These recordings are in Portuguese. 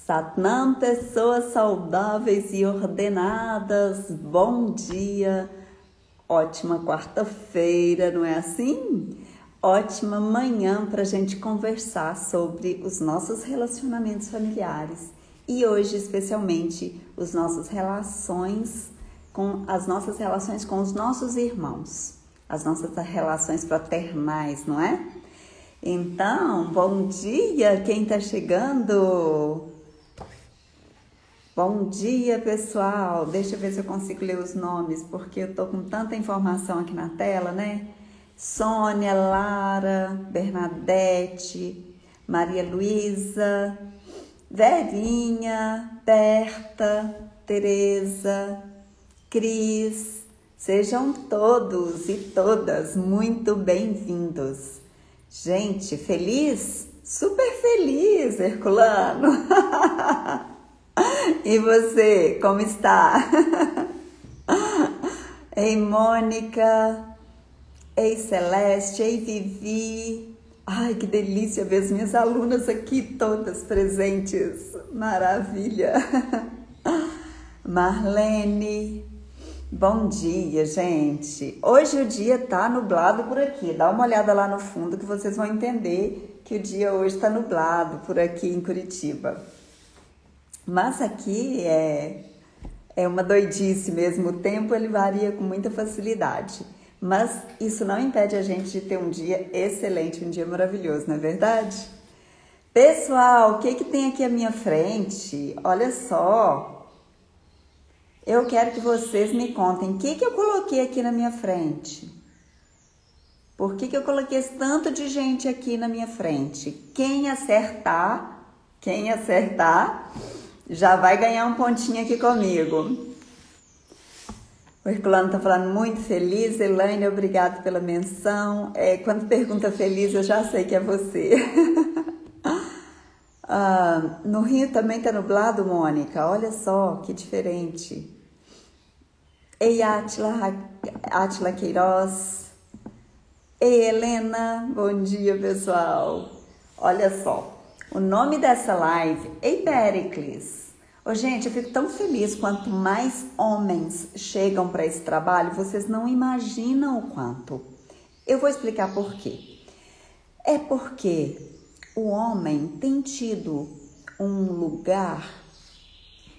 Satnam, pessoas saudáveis e ordenadas, bom dia, ótima quarta-feira, não é assim? Ótima manhã para a gente conversar sobre os nossos relacionamentos familiares e hoje especialmente as nossas relações com os nossos irmãos, as nossas relações fraternais, não é? Então, bom dia, quem está chegando? Bom dia, pessoal. Deixa eu ver se eu consigo ler os nomes, porque eu tô com tanta informação aqui na tela, né? Sônia, Lara, Bernadette, Maria Luísa, Verinha, Berta, Tereza, Cris. Sejam todos e todas muito bem-vindos. Gente, feliz? Super feliz, Herculano! E você, como está? Ei, Mônica, ei, Celeste, ei, Vivi. Ai, que delícia ver as minhas alunas aqui todas presentes. Maravilha. Marlene, bom dia, gente. Hoje o dia tá nublado por aqui. Dá uma olhada lá no fundo que vocês vão entender que o dia hoje tá nublado por aqui em Curitiba. Mas aqui é uma doidice mesmo, o tempo ele varia com muita facilidade. Mas isso não impede a gente de ter um dia excelente, um dia maravilhoso, não é verdade? Pessoal, o que tem aqui à minha frente? Olha só, eu quero que vocês me contem o que eu coloquei aqui na minha frente. Por que eu coloquei esse tanto de gente aqui na minha frente? Quem acertar, já vai ganhar um pontinho aqui comigo. O Herculano tá falando muito feliz. Elaine, obrigado pela menção. Quando pergunta feliz, eu já sei que é você. No Rio também tá nublado, Mônica. Olha só, que diferente. Ei, Átila Queiroz. Ei, Helena. Bom dia, pessoal. Olha só. O nome dessa live é Pericles. Ô, gente, eu fico tão feliz quanto mais homens chegam para esse trabalho, vocês não imaginam o quanto. Eu vou explicar por quê. É porque o homem tem tido um lugar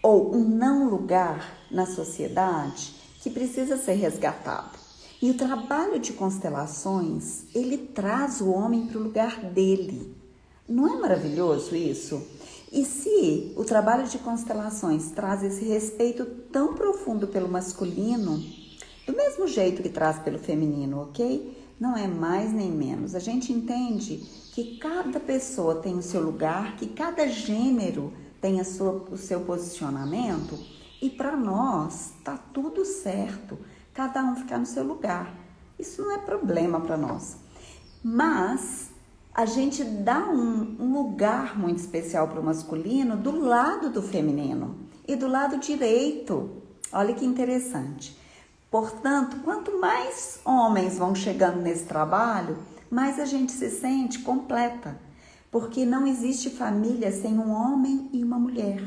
ou um não lugar na sociedade que precisa ser resgatado. E o trabalho de constelações, ele traz o homem para o lugar dele. Não é maravilhoso isso? E se o trabalho de constelações traz esse respeito tão profundo pelo masculino, do mesmo jeito que traz pelo feminino, ok? Não é mais nem menos. A gente entende que cada pessoa tem o seu lugar, que cada gênero tem o seu posicionamento e para nós tá tudo certo, cada um ficar no seu lugar. Isso não é problema para nós. Mas a gente dá um lugar muito especial para o masculino do lado do feminino e do lado direito. Olha que interessante. Portanto, quanto mais homens vão chegando nesse trabalho, mais a gente se sente completa. Porque não existe família sem um homem e uma mulher.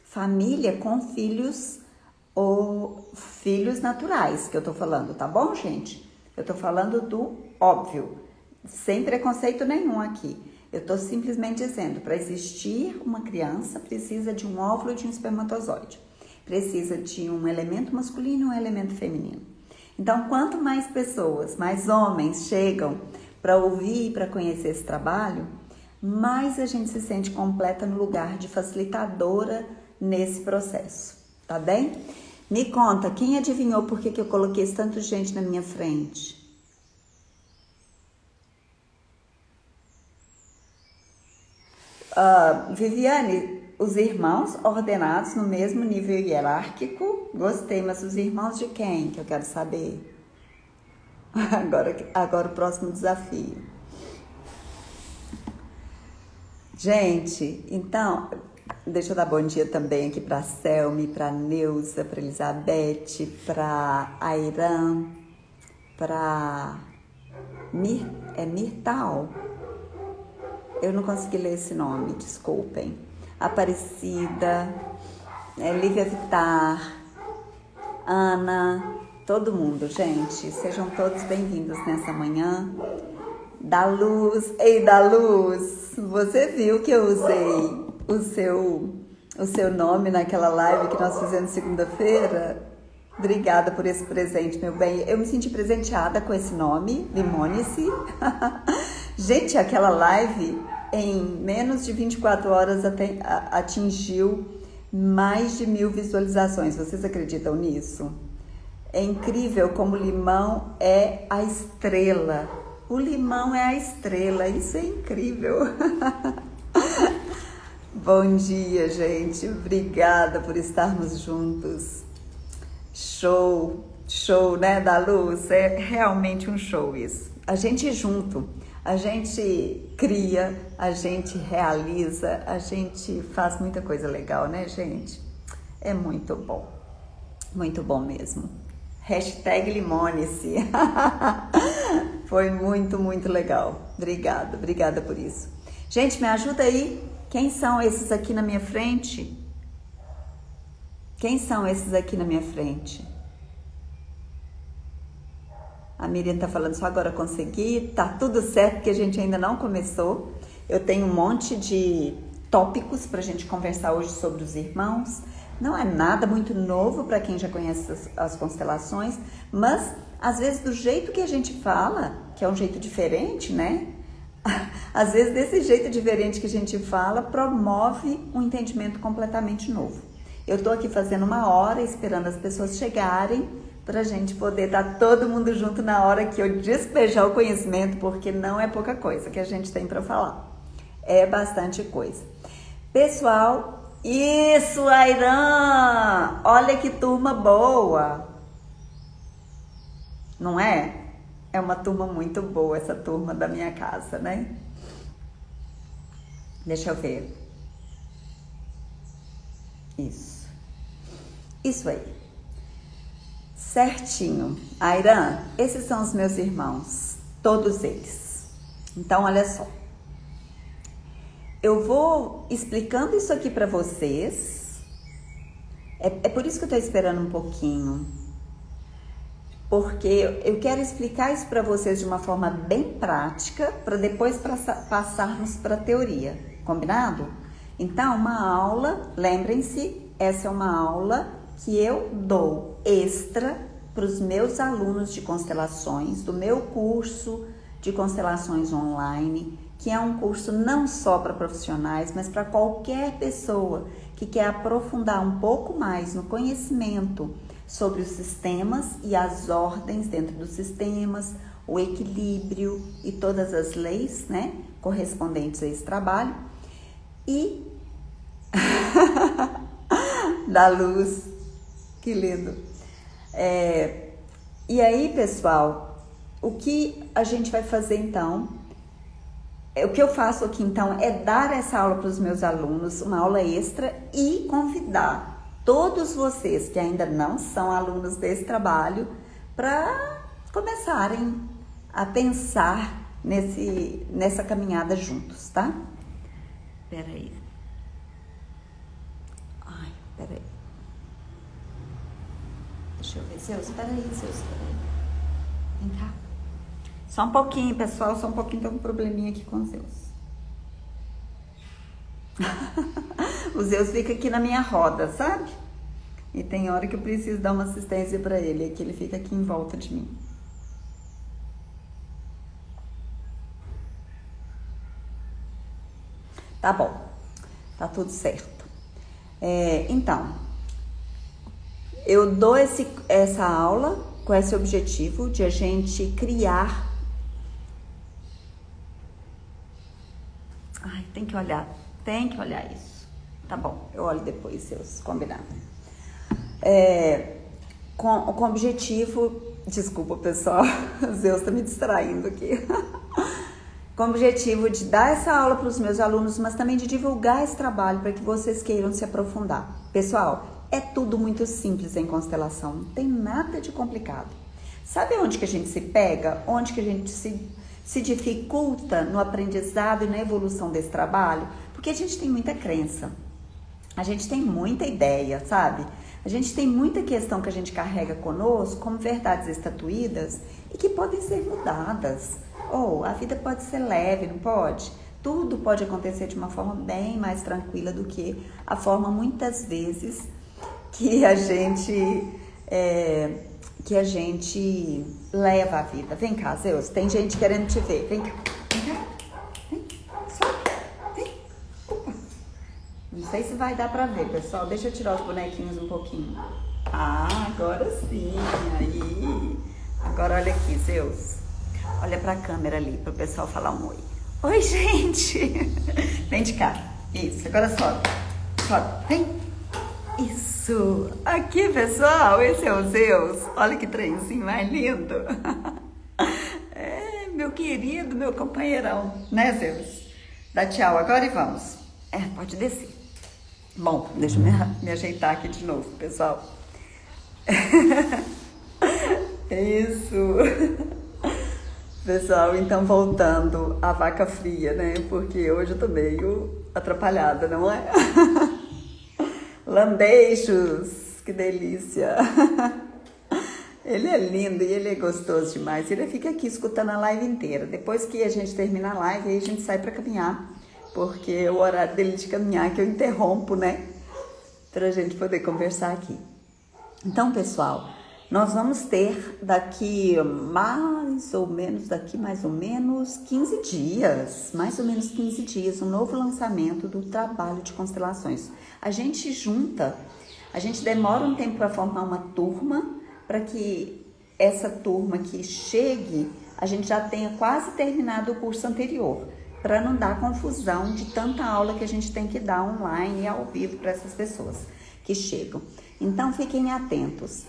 Família com filhos ou filhos naturais, que eu tô falando, tá bom, gente? Eu tô falando do óbvio. Sem preconceito nenhum aqui. Eu estou simplesmente dizendo, para existir uma criança, precisa de um óvulo e de um espermatozoide. Precisa de um elemento masculino e um elemento feminino. Então, quanto mais pessoas, mais homens chegam para ouvir e para conhecer esse trabalho, mais a gente se sente completa no lugar de facilitadora nesse processo. Tá bem? Me conta, quem adivinhou por que eu coloquei esse tanto de gente na minha frente? Viviane, os irmãos ordenados no mesmo nível hierárquico, gostei, mas os irmãos de quem? Que eu quero saber. Agora o próximo desafio. Gente, então, deixa eu dar bom dia também aqui para a Selmi, para a Neuza, para a Elizabeth, para a Irã, para Mirtal. Eu não consegui ler esse nome, desculpem. Aparecida, Lívia Vittar, Ana, todo mundo, gente. Sejam todos bem-vindos nessa manhã. Da Luz, ei da Luz, você viu que eu usei o seu nome naquela live que nós fizemos segunda-feira? Obrigada por esse presente, meu bem. Eu me senti presenteada com esse nome, Limone-se. Gente, aquela live em menos de 24 horas atingiu mais de 1000 visualizações. Vocês acreditam nisso? É incrível como o limão é a estrela. O limão é a estrela. Isso é incrível. Bom dia, gente. Obrigada por estarmos juntos. Show, show, né, da Luz? É realmente um show isso. A gente junto. A gente cria, a gente realiza, a gente faz muita coisa legal, né, gente? É muito bom mesmo. Hashtag Limone-se. Foi muito legal. Obrigada por isso. Gente, me ajuda aí. Quem são esses aqui na minha frente? Quem são esses aqui na minha frente? A Miriam tá falando, só agora consegui. Tá tudo certo, porque a gente ainda não começou. Eu tenho um monte de tópicos pra gente conversar hoje sobre os irmãos. Não é nada muito novo para quem já conhece as constelações, mas às vezes do jeito que a gente fala, que é um jeito diferente, né? Às vezes desse jeito diferente que a gente fala, promove um entendimento completamente novo. Eu tô aqui fazendo 1 hora, esperando as pessoas chegarem, pra gente poder estar todo mundo junto na hora que eu despejar o conhecimento, porque não é pouca coisa que a gente tem para falar. É bastante coisa. Pessoal, isso, Airan! Olha que turma boa! Não é? É uma turma muito boa, essa turma da minha casa, né? Deixa eu ver. Isso aí. Certinho. Airan, esses são os meus irmãos, todos eles. Então, olha só. Eu vou explicando isso aqui para vocês. É por isso que eu tô esperando um pouquinho. Porque eu quero explicar isso para vocês de uma forma bem prática, para depois passarmos para a teoria. Combinado? Então, uma aula, lembrem-se, essa é uma aula que eu dou extra para os meus alunos de constelações, do meu curso de constelações online, que é um curso não só para profissionais, mas para qualquer pessoa que quer aprofundar um pouco mais no conhecimento sobre os sistemas e as ordens dentro dos sistemas, o equilíbrio e todas as leis, né, correspondentes a esse trabalho. E da Luz, que lindo. E aí, pessoal, o que a gente vai fazer então? O que eu faço aqui então é dar essa aula para os meus alunos, uma aula extra, e convidar todos vocês que ainda não são alunos desse trabalho para começarem a pensar nessa caminhada juntos, tá? Peraí. Deixa eu ver, Zeus, peraí. Vem cá. Só um pouquinho, pessoal, só um pouquinho, tem um probleminha aqui com o Zeus. O Zeus fica aqui na minha roda, sabe? E tem hora que eu preciso dar uma assistência para ele, é que ele fica aqui em volta de mim. Tá bom, tá tudo certo. Então, eu dou essa aula com esse objetivo de a gente criar. Ai, tem que olhar isso. Tá bom, eu olho depois, seus combinados. Com o objetivo, desculpa pessoal, o Zeus tá me distraindo aqui. Com o objetivo de dar essa aula para os meus alunos, mas também de divulgar esse trabalho para que vocês queiram se aprofundar. Pessoal, é tudo muito simples em constelação, não tem nada de complicado. Sabe onde que a gente se pega? Onde que a gente se dificulta no aprendizado e na evolução desse trabalho? Porque a gente tem muita crença. A gente tem muita ideia, sabe? A gente tem muita questão que a gente carrega conosco como verdades estatuídas e que podem ser mudadas. Ou a vida pode ser leve, não pode? Tudo pode acontecer de uma forma bem mais tranquila do que a forma, muitas vezes, que a gente leva a vida. Vem cá, Zeus, tem gente querendo te ver. Vem cá, vem cá, vem, sobe, vem. Opa. Não sei se vai dar pra ver, pessoal. Deixa eu tirar os bonequinhos um pouquinho. Ah, agora sim, aí. Agora olha aqui, Zeus. Olha pra câmera ali, pro pessoal falar um oi. Oi, gente. Vem de cá. Isso, agora sobe. Sobe, vem. Isso. Aqui, pessoal, esse é o Zeus. Olha que trenzinho mais lindo. É, meu querido, meu companheirão. Né, Zeus? Dá tchau agora e vamos. É, pode descer. Bom, deixa eu me ajeitar aqui de novo, pessoal. Isso. Pessoal, então voltando à vaca fria, né? Porque hoje eu tô meio atrapalhada, não é? Lambeixos, que delícia! Ele é lindo e ele é gostoso demais. Ele fica aqui escutando a live inteira. Depois que a gente termina a live, aí a gente sai pra caminhar. Porque é o horário dele de caminhar que eu interrompo, né? Pra gente poder conversar aqui. Então, pessoal, nós vamos ter daqui mais ou menos 15 dias, um novo lançamento do trabalho de constelações. A gente demora um tempo para formar uma turma, para que essa turma que chegue, a gente já tenha quase terminado o curso anterior, para não dar confusão de tanta aula que a gente tem que dar online e ao vivo para essas pessoas que chegam. Então, fiquem atentos.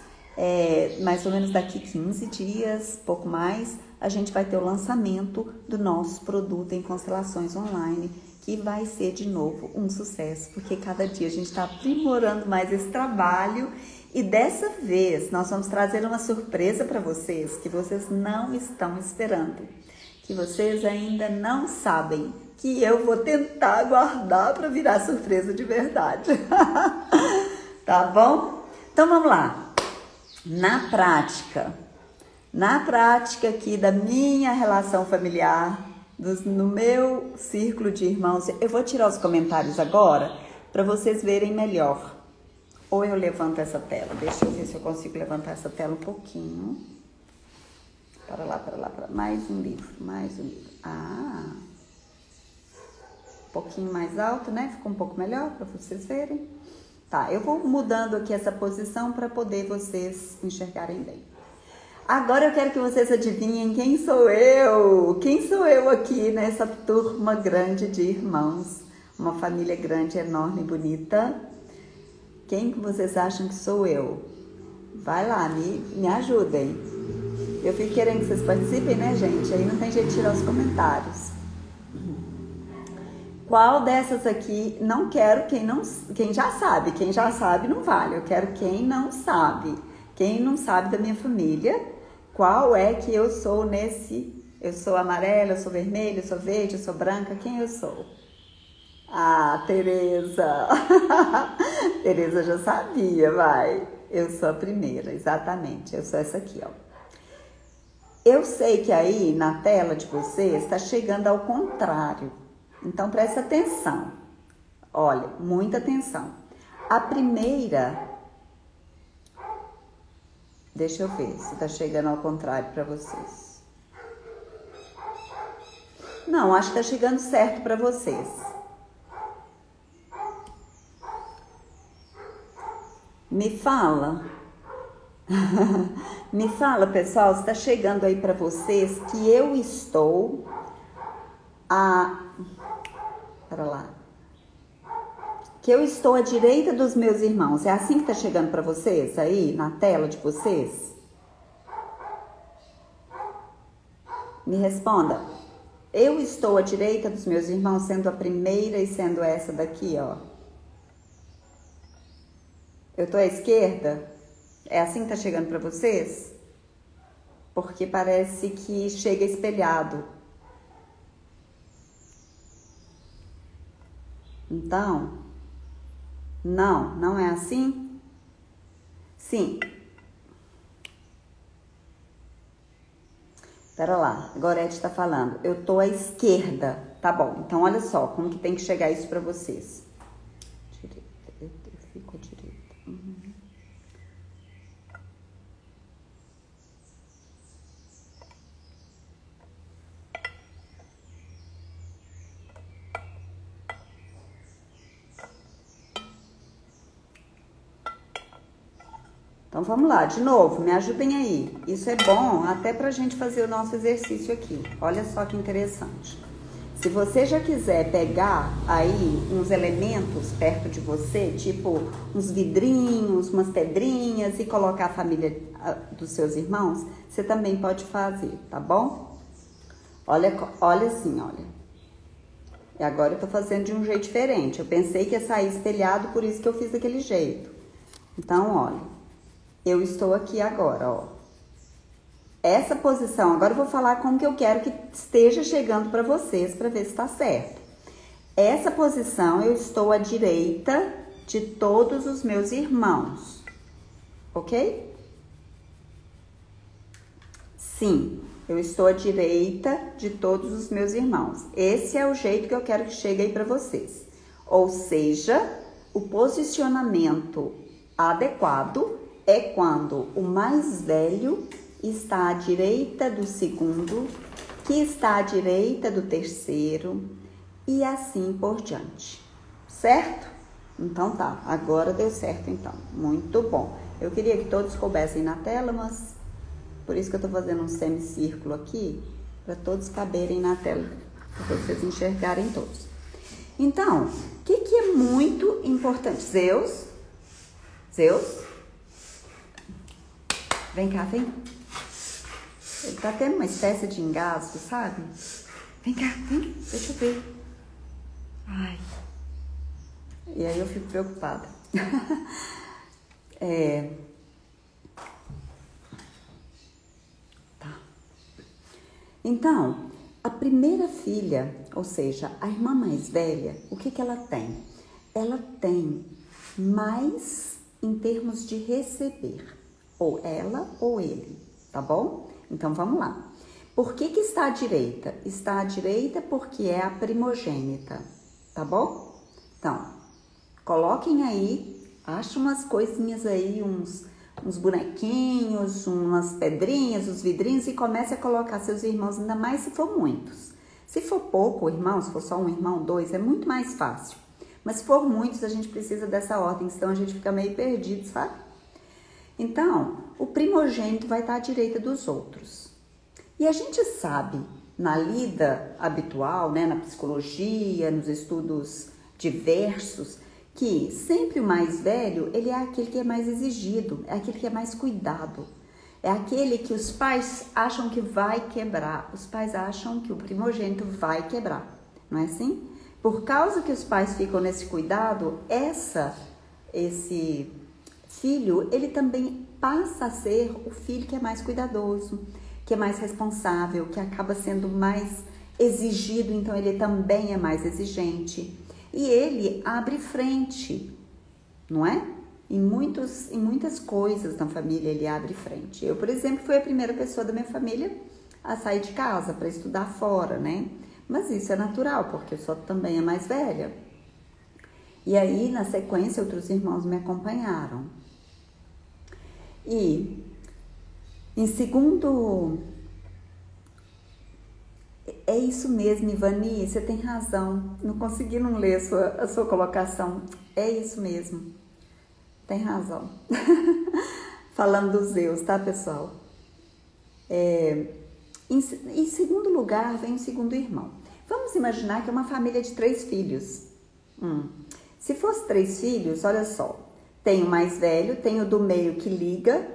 Mais ou menos daqui 15 dias, pouco mais, a gente vai ter o lançamento do nosso produto em constelações online, que vai ser de novo um sucesso, porque cada dia a gente está aprimorando mais esse trabalho e dessa vez nós vamos trazer uma surpresa para vocês que vocês não estão esperando, que vocês ainda não sabem, que eu vou tentar guardar para virar surpresa de verdade. Tá bom? Então vamos lá. Na prática aqui da minha relação familiar, no meu círculo de irmãos, eu vou tirar os comentários agora para vocês verem melhor. Ou eu levanto essa tela, deixa eu ver se eu consigo levantar essa tela um pouquinho. Para lá, mais um livro. Ah, um pouquinho mais alto, né? Ficou um pouco melhor para vocês verem. Tá, eu vou mudando aqui essa posição para poder vocês enxergarem bem. Agora eu quero que vocês adivinhem quem sou eu. Quem sou eu aqui nessa turma grande de irmãos? Uma família grande, enorme, bonita. Quem que vocês acham que sou eu? Vai lá, me ajudem. Eu fico querendo que vocês participem, né, gente? Aí não tem jeito de tirar os comentários. Qual dessas aqui, não quero quem já sabe não vale, eu quero quem não sabe da minha família, qual é que eu sou eu sou amarela, eu sou vermelha, eu sou verde, eu sou branca, quem eu sou? Ah, Tereza, Tereza já sabia, vai, eu sou a primeira, exatamente, eu sou essa aqui, ó. Eu sei que aí na tela de vocês está chegando ao contrário. Então, presta atenção. Olha, muita atenção. A primeira... Deixa eu ver se tá chegando ao contrário para vocês. Não, acho que tá chegando certo para vocês. Me fala. Me fala, pessoal, se tá chegando aí para vocês que eu estou... Para lá. Que eu estou à direita dos meus irmãos. É assim que tá chegando para vocês aí, na tela de vocês? Me responda. Eu estou à direita dos meus irmãos, sendo a primeira e sendo essa daqui, ó. Eu tô à esquerda? É assim que tá chegando para vocês? Porque parece que chega espelhado. Então, Não, não é assim? Sim. Pera lá, a Gorete está falando. Eu tô à esquerda. Tá bom, então olha só como que tem que chegar isso para vocês. Direita, eu fico à direita. Então vamos lá, de novo, me ajudem aí. Isso é bom até pra gente fazer o nosso exercício aqui. Olha só que interessante. Se você já quiser pegar aí uns elementos perto de você, tipo uns vidrinhos, umas pedrinhas e colocar a família dos seus irmãos, você também pode fazer, tá bom? Olha assim, olha. E agora eu tô fazendo de um jeito diferente. Eu pensei que ia sair espelhado, por isso que eu fiz daquele jeito. Então, olha. Eu estou aqui agora, ó. Essa posição, agora eu vou falar como que eu quero que esteja chegando para vocês, para ver se está certo. Essa posição, eu estou à direita de todos os meus irmãos, ok? Sim, eu estou à direita de todos os meus irmãos. Esse é o jeito que eu quero que chegue aí para vocês. Ou seja, o posicionamento adequado é quando o mais velho está à direita do segundo, que está à direita do terceiro e assim por diante, certo? Então tá, agora deu certo então, muito bom. Eu queria que todos coubessem na tela, mas por isso que eu tô fazendo um semicírculo aqui, para todos caberem na tela, para vocês enxergarem todos. Então, o que é muito importante? Zeus, vem cá, vem. Ele tá tendo uma espécie de engasgo, sabe? Vem cá, vem, deixa eu ver. Ai. E aí eu fico preocupada. Tá. Então, a primeira filha, ou seja, a irmã mais velha, o que ela tem? Ela tem mais em termos de receber. Ou ela ou ele, tá bom? Então, vamos lá. Por que está à direita? Está à direita porque é a primogênita, tá bom? Então, coloquem aí, achem umas coisinhas aí, uns bonequinhos, umas pedrinhas, os vidrinhos e comece a colocar seus irmãos, ainda mais se for muitos. Se for pouco irmão, se for só um irmão, dois, é muito mais fácil. Mas se for muitos, a gente precisa dessa ordem, senão a gente fica meio perdido, sabe? Então, o primogênito vai estar à direita dos outros. E a gente sabe, na lida habitual, né, na psicologia, nos estudos diversos, que sempre o mais velho, ele é aquele que é mais exigido, é aquele que é mais cuidado. É aquele que os pais acham que vai quebrar, os pais acham que o primogênito vai quebrar, não é assim? Por causa que os pais ficam nesse cuidado, esse filho, ele também passa a ser o filho que é mais cuidadoso, que é mais responsável, que acaba sendo mais exigido, então ele também é mais exigente. E ele abre frente, não é? Em muitas coisas na família ele abre frente. Eu, por exemplo, fui a primeira pessoa da minha família a sair de casa para estudar fora, né? Mas isso é natural, porque eu sou também a mais velha. E aí, na sequência, outros irmãos me acompanharam. E, em segundo... É isso mesmo, Ivani, você tem razão. Não consegui não ler a sua colocação. É isso mesmo. Tem razão. Falando dos Zeus, tá, pessoal? Em segundo lugar, vem o segundo irmão. Vamos imaginar que é uma família de 3 filhos. Se fosse 3 filhos, olha só. Tem o mais velho, tem o do meio que liga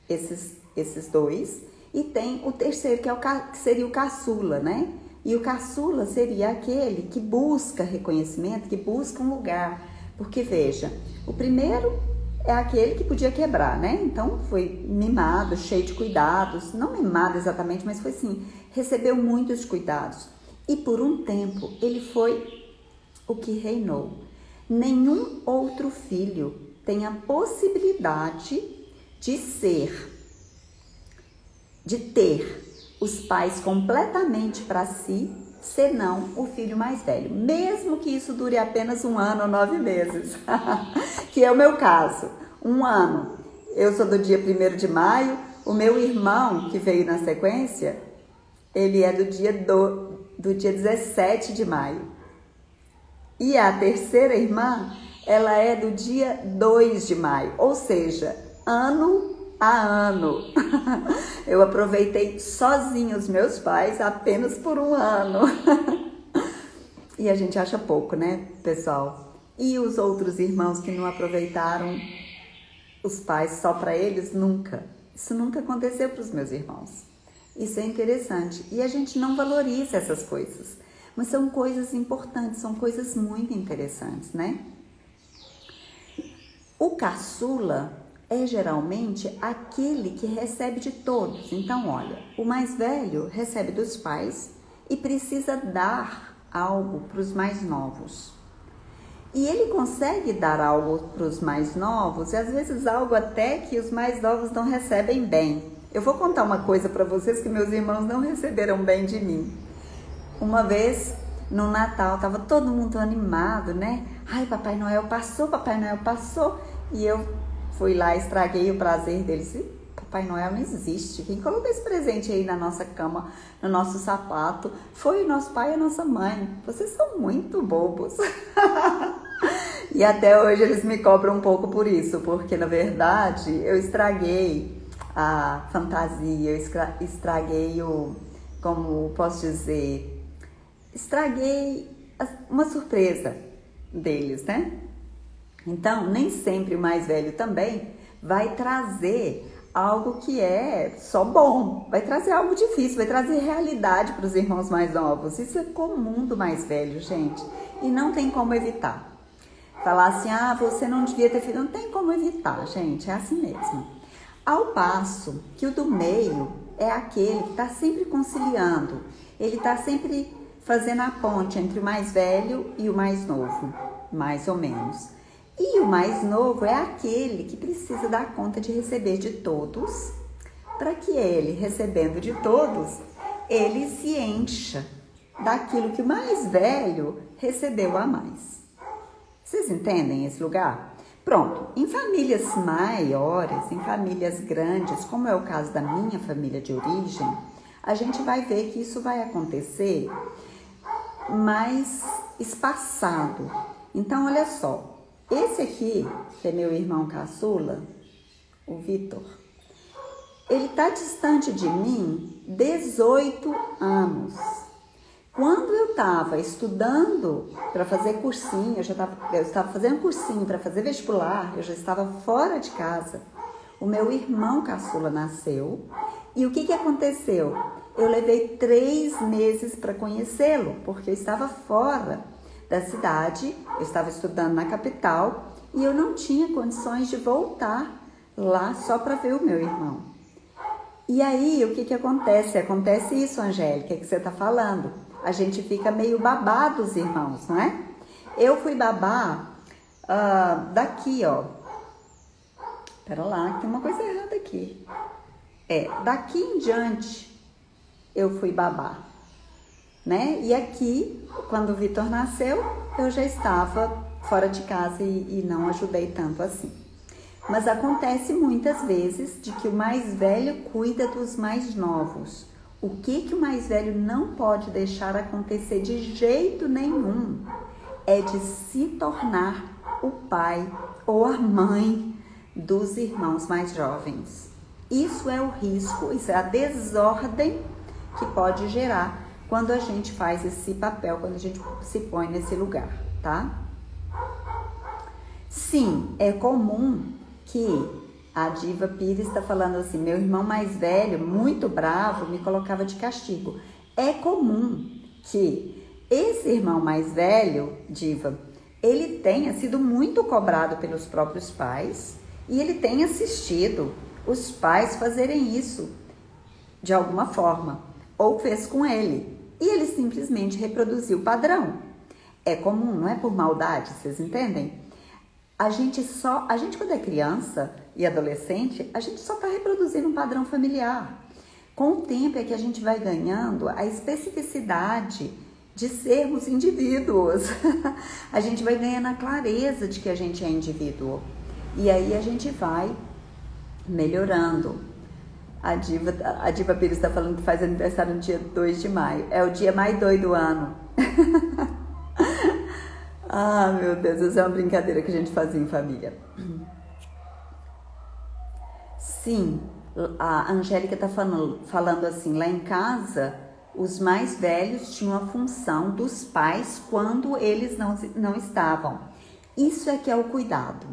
esses dois. E tem o terceiro, que seria o caçula, né? E o caçula seria aquele que busca reconhecimento, que busca um lugar. Porque, veja, o primeiro é aquele que podia quebrar, né? Então, foi mimado, cheio de cuidados. Não mimado exatamente, mas foi assim, recebeu muitos cuidados. E por um tempo, ele foi o que reinou. Nenhum outro filho tem a possibilidade de ter os pais completamente para si, senão o filho mais velho, mesmo que isso dure apenas 1 ano ou 9 meses, que é o meu caso, 1 ano. Eu sou do dia 1º de maio, o meu irmão, que veio na sequência, ele é do dia 17 de maio. E a terceira irmã, ela é do dia 2 de maio, ou seja, ano a ano. Eu aproveitei sozinha os meus pais apenas por 1 ano. E a gente acha pouco, né, pessoal? E os outros irmãos que não aproveitaram os pais só para eles? Nunca. Isso nunca aconteceu para os meus irmãos. Isso é interessante. E a gente não valoriza essas coisas. Mas são coisas importantes, são coisas muito interessantes, né? O caçula é geralmente aquele que recebe de todos. Então, olha, o mais velho recebe dos pais e precisa dar algo para os mais novos. E ele consegue dar algo para os mais novos, e às vezes algo até que os mais novos não recebem bem. Eu vou contar uma coisa para vocês que meus irmãos não receberam bem de mim. Uma vez, no Natal, estava todo mundo animado, né? Ai, Papai Noel passou. E eu fui lá, estraguei o prazer deles. Papai Noel não existe. Quem colocou esse presente aí na nossa cama, no nosso sapato, foi o nosso pai e a nossa mãe. Vocês são muito bobos. E até hoje eles me cobram um pouco por isso, porque na verdade eu estraguei a fantasia, eu estraguei como posso dizer, estraguei uma surpresa deles, né? Então, nem sempre o mais velho também vai trazer algo que é só bom, vai trazer algo difícil, vai trazer realidade para os irmãos mais novos. Isso é comum do mais velho, gente, e não tem como evitar. Falar assim, você não devia ter filho, não tem como evitar, gente, é assim mesmo. Ao passo que o do meio é aquele que está sempre conciliando, ele está sempre fazendo a ponte entre o mais velho e o mais novo, mais ou menos. E o mais novo é aquele que precisa dar conta de receber de todos, para que ele, recebendo de todos, ele se encha daquilo que o mais velho recebeu a mais. Vocês entendem esse lugar? Pronto, em famílias maiores, em famílias grandes, como é o caso da minha família de origem, a gente vai ver que isso vai acontecer mais espaçado. Então, olha só. Esse aqui, que é meu irmão caçula, o Vitor, ele está distante de mim 18 anos. Quando eu estava estudando para fazer cursinho, eu estava fazendo cursinho para fazer vestibular, eu já estava fora de casa. O meu irmão caçula nasceu e o que aconteceu? Eu levei 3 meses para conhecê-lo, porque eu estava fora da cidade, eu estava estudando na capital e eu não tinha condições de voltar lá só para ver o meu irmão. E aí, o que acontece? Acontece isso, Angélica, que você está falando. A gente fica meio babá dos irmãos, não é? Eu fui babá daqui, ó. Pera lá, tem uma coisa errada aqui. Daqui em diante, eu fui babá, né? E aqui, quando o Vitor nasceu, eu já estava fora de casa e não ajudei tanto assim. Mas acontece muitas vezes de que o mais velho cuida dos mais novos. O que o mais velho não pode deixar acontecer de jeito nenhum é de se tornar o pai ou a mãe dos irmãos mais jovens. Isso é o risco, isso é a desordem que pode gerar quando a gente faz esse papel, quando a gente se põe nesse lugar, tá? Sim, é comum que a Diva Pires está falando assim, meu irmão mais velho, muito bravo, me colocava de castigo. É comum que esse irmão mais velho, Diva, ele tenha sido muito cobrado pelos próprios pais e ele tenha assistido os pais fazerem isso de alguma forma, ou fez com ele. E ele simplesmente reproduziu o padrão. É comum, não é por maldade, vocês entendem? A gente quando é criança e adolescente, a gente só está reproduzindo um padrão familiar. Com o tempo é que a gente vai ganhando a especificidade de sermos indivíduos. A gente vai ganhando a clareza de que a gente é indivíduo. E aí a gente vai melhorando. A Diva Pires está falando que faz aniversário no dia 2 de maio. É o dia mais doido do ano. Ah, meu Deus, essa é uma brincadeira que a gente fazia em família. Sim, a Angélica está falando assim, lá em casa, os mais velhos tinham a função dos pais quando eles não estavam. Isso é que é o cuidado.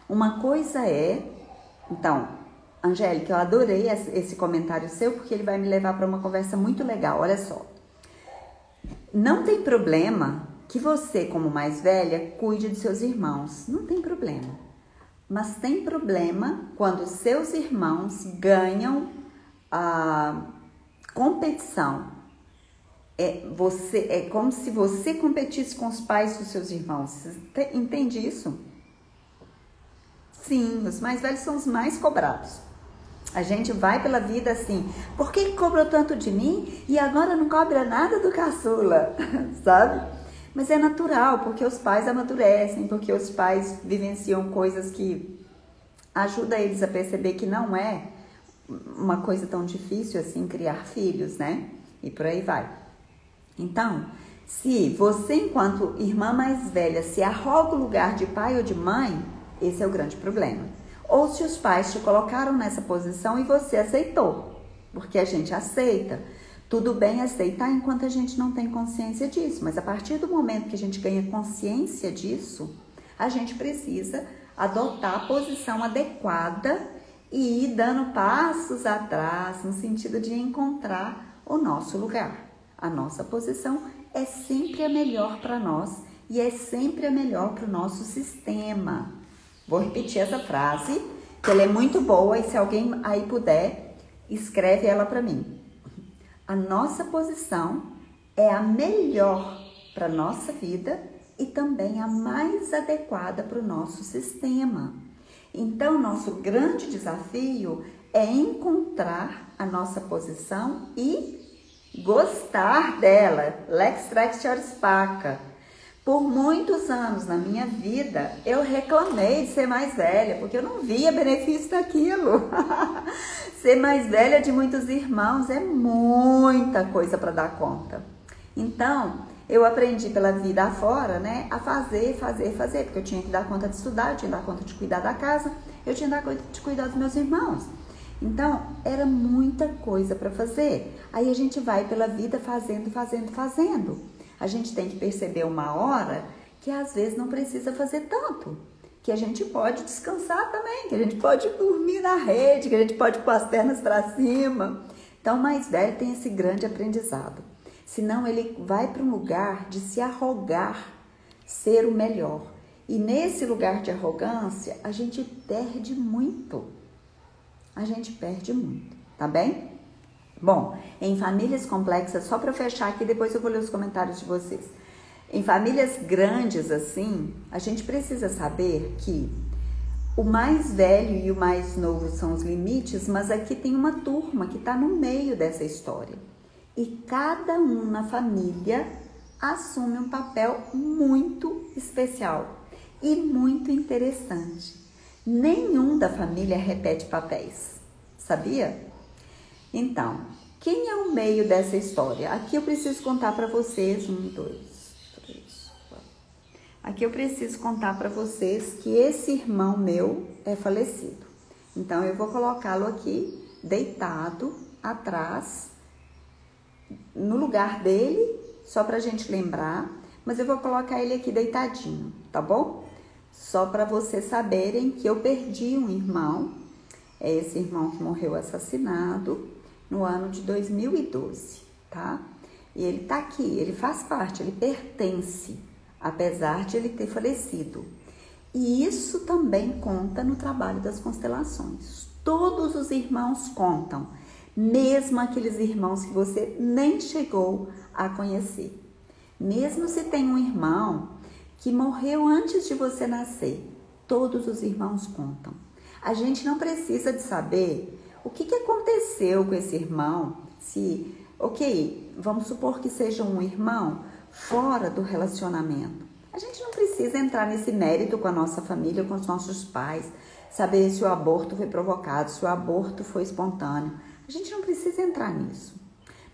Uma coisa é... Então, Angélica, eu adorei esse comentário seu, porque ele vai me levar para uma conversa muito legal. Olha só. Não tem problema que você, como mais velha, cuide de seus irmãos. Não tem problema. Mas tem problema quando seus irmãos ganham a competição. É como se você competisse com os pais dos seus irmãos. Você entende isso? Sim, os mais velhos são os mais cobrados. A gente vai pela vida assim, por que cobrou tanto de mim e agora não cobra nada do caçula, sabe? Mas é natural, porque os pais amadurecem, porque os pais vivenciam coisas que ajudam eles a perceber que não é uma coisa tão difícil assim criar filhos, né? E por aí vai. Então, se você, enquanto irmã mais velha, se arroga o lugar de pai ou de mãe, esse é o grande problema. Ou se os pais te colocaram nessa posição e você aceitou, porque a gente aceita. Tudo bem aceitar enquanto a gente não tem consciência disso, mas a partir do momento que a gente ganha consciência disso, a gente precisa adotar a posição adequada e ir dando passos atrás no sentido de encontrar o nosso lugar. A nossa posição é sempre a melhor para nós e é sempre a melhor para o nosso sistema. Vou repetir essa frase, que ela é muito boa e se alguém aí puder, escreve ela para mim. A nossa posição é a melhor para a nossa vida e também a mais adequada para o nosso sistema. Então, nosso grande desafio é encontrar a nossa posição e gostar dela. Lex Tractores Paca. Por muitos anos na minha vida, eu reclamei de ser mais velha, porque eu não via benefício daquilo. Ser mais velha de muitos irmãos é muita coisa para dar conta. Então, eu aprendi pela vida afora, né, a fazer, porque eu tinha que dar conta de estudar, eu tinha que dar conta de cuidar da casa, eu tinha que dar conta de cuidar dos meus irmãos. Então, era muita coisa para fazer. Aí a gente vai pela vida fazendo. A gente tem que perceber uma hora que às vezes não precisa fazer tanto, que a gente pode descansar também, que a gente pode dormir na rede, que a gente pode pôr as pernas para cima. Então, o mais velho tem esse grande aprendizado. Senão ele vai para um lugar de se arrogar, ser o melhor. E nesse lugar de arrogância, a gente perde muito. Tá bem? Bom, em famílias complexas, só para fechar aqui, depois eu vou ler os comentários de vocês. Em famílias grandes assim, a gente precisa saber que o mais velho e o mais novo são os limites, mas aqui tem uma turma que está no meio dessa história. E cada um na família assume um papel muito especial e muito interessante. Nenhum da família repete papéis, sabia? Então, quem é o meio dessa história? Aqui eu preciso contar para vocês, 1, 2, 3, 4. Aqui eu preciso contar para vocês que esse irmão meu é falecido. Então, eu vou colocá-lo aqui, deitado, atrás, no lugar dele, só pra gente lembrar. Mas eu vou colocar ele aqui deitadinho, tá bom? Só para vocês saberem que eu perdi um irmão. É esse irmão que morreu assassinado no ano de 2012, tá? E ele tá aqui, ele faz parte, ele pertence, apesar de ele ter falecido. E isso também conta no trabalho das constelações. Todos os irmãos contam, mesmo aqueles irmãos que você nem chegou a conhecer. Mesmo se tem um irmão que morreu antes de você nascer, todos os irmãos contam. A gente não precisa de saber o que aconteceu com esse irmão, se, ok, vamos supor que seja um irmão fora do relacionamento. A gente não precisa entrar nesse mérito com a nossa família, com os nossos pais, saber se o aborto foi provocado, se o aborto foi espontâneo. A gente não precisa entrar nisso.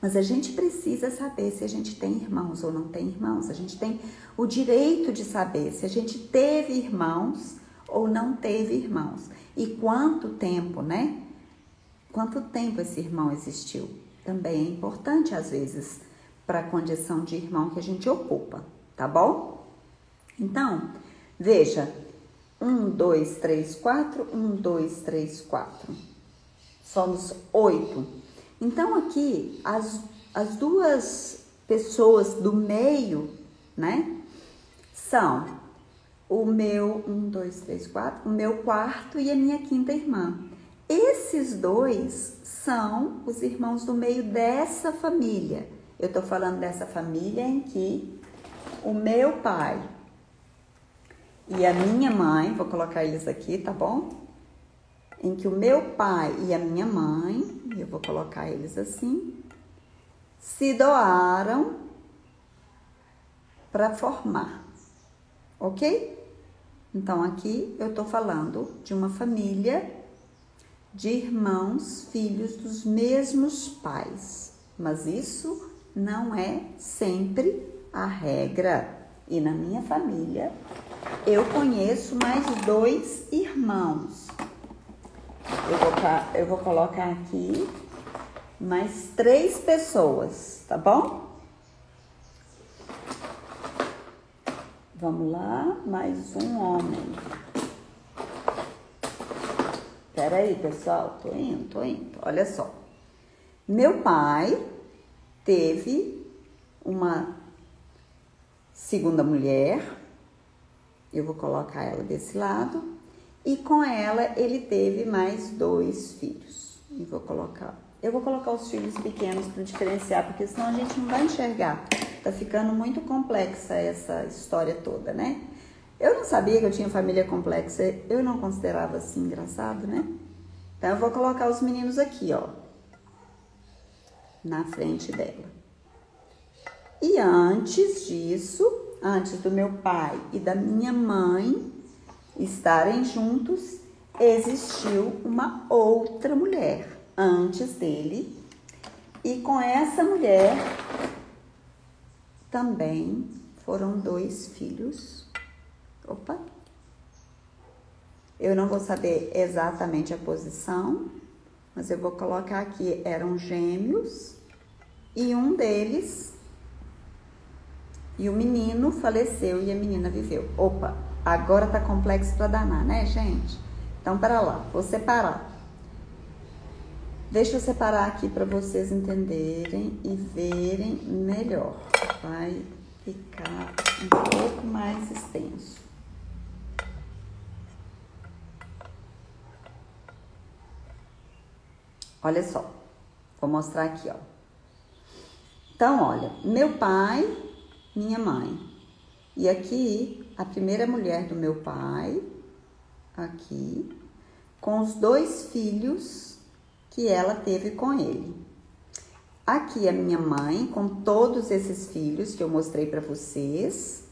Mas a gente precisa saber se a gente tem irmãos ou não tem irmãos. A gente tem o direito de saber se a gente teve irmãos ou não teve irmãos. E quanto tempo, né? Quanto tempo esse irmão existiu? Também é importante, às vezes, para a condição de irmão que a gente ocupa, tá bom? Então, veja, 1, 2, 3, 4, 1, 2, 3, 4. Somos 8. Então, aqui, as duas pessoas do meio, né, são o meu, 1, 2, 3, 4, o meu quarto e a minha quinta irmã. Esses dois são os irmãos do meio dessa família. Eu tô falando dessa família em que o meu pai e a minha mãe, vou colocar eles aqui, tá bom? Em que o meu pai e a minha mãe, eu vou colocar eles assim, se doaram para formar, ok? Então, aqui eu tô falando de uma família de irmãos, filhos dos mesmos pais, mas isso não é sempre a regra. E na minha família, eu conheço mais 2 irmãos. Eu vou colocar aqui mais 3 pessoas, tá bom? Vamos lá, mais um homem. Espera aí, pessoal, tô indo. Olha só. Meu pai teve uma segunda mulher, eu vou colocar ela desse lado. E com ela, ele teve mais 2 filhos. Eu vou colocar os filhos pequenos para diferenciar, porque senão a gente não vai enxergar. Tá ficando muito complexa essa história toda, né? Eu não sabia que eu tinha família complexa. Eu não considerava assim engraçado, né? Então, eu vou colocar os meninos aqui, ó. Na frente dela. E antes disso, antes do meu pai e da minha mãe estarem juntos, existiu uma outra mulher antes dele, e com essa mulher também foram 2 filhos. Opa! Eu não vou saber exatamente a posição, mas eu vou colocar aqui, eram gêmeos, e um deles, e o menino faleceu e a menina viveu. Opa! Agora tá complexo pra danar, né, gente? Então, para lá, vou separar. Deixa eu separar aqui para vocês entenderem e verem melhor. Vai ficar um pouco mais extenso. Olha só, vou mostrar aqui, ó. Então, olha, meu pai, minha mãe. E aqui, a primeira mulher do meu pai, aqui, com os 2 filhos que ela teve com ele. Aqui a minha mãe, com todos esses filhos que eu mostrei para vocês.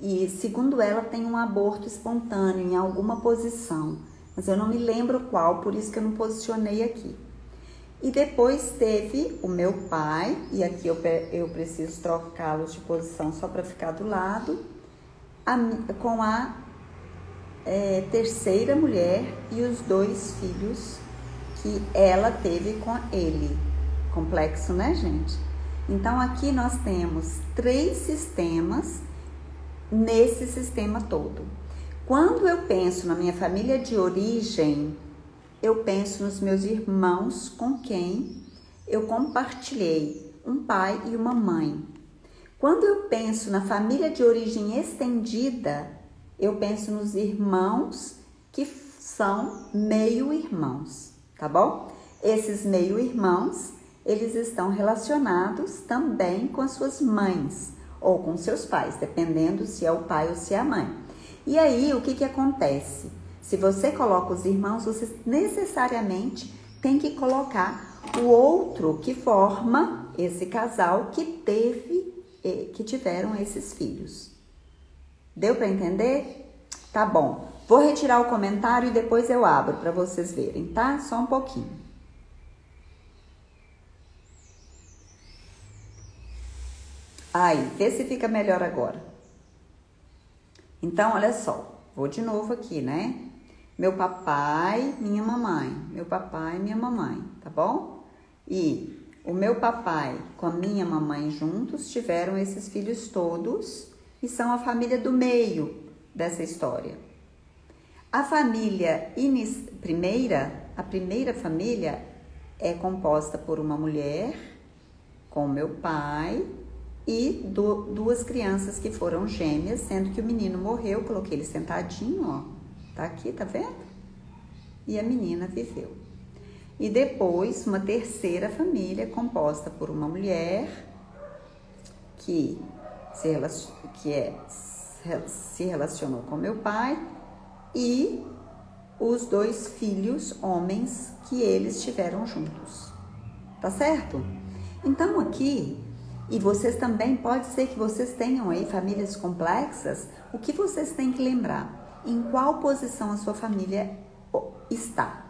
E, segundo ela, tem um aborto espontâneo em alguma posição. Mas eu não me lembro qual, por isso que eu não posicionei aqui. E depois teve o meu pai, e aqui eu preciso trocá-los de posição só para ficar do lado, com a terceira mulher e os 2 filhos que ela teve com ele. Complexo, né, gente? Então, aqui nós temos 3 sistemas nesse sistema todo. Quando eu penso na minha família de origem, eu penso nos meus irmãos com quem eu compartilhei um pai e uma mãe. Quando eu penso na família de origem estendida, eu penso nos irmãos que são meio-irmãos, tá bom? Esses meio-irmãos, eles estão relacionados também com as suas mães, ou com seus pais, dependendo se é o pai ou se é a mãe. E aí, o que acontece? Se você coloca os irmãos, você necessariamente tem que colocar o outro que forma esse casal que tiveram esses filhos. Deu para entender? Tá bom. Vou retirar o comentário e depois eu abro para vocês verem, tá? Só um pouquinho. Aí, vê se fica melhor agora. Então, olha só. Vou de novo aqui, né? Meu papai, minha mamãe. Meu papai, minha mamãe, tá bom? E o meu papai com a minha mamãe juntos tiveram esses filhos todos e são a família do meio dessa história. A família a primeira família é composta por uma mulher com meu pai e duas crianças que foram gêmeas, sendo que o menino morreu, coloquei ele sentadinho, ó, tá aqui, tá vendo? E a menina viveu. E depois uma terceira família composta por uma mulher que se relacionou com meu pai e os dois filhos homens que eles tiveram juntos. Tá certo? Então aqui, e vocês também, pode ser que vocês tenham aí famílias complexas, o que vocês têm que lembrar? Em qual posição a sua família está?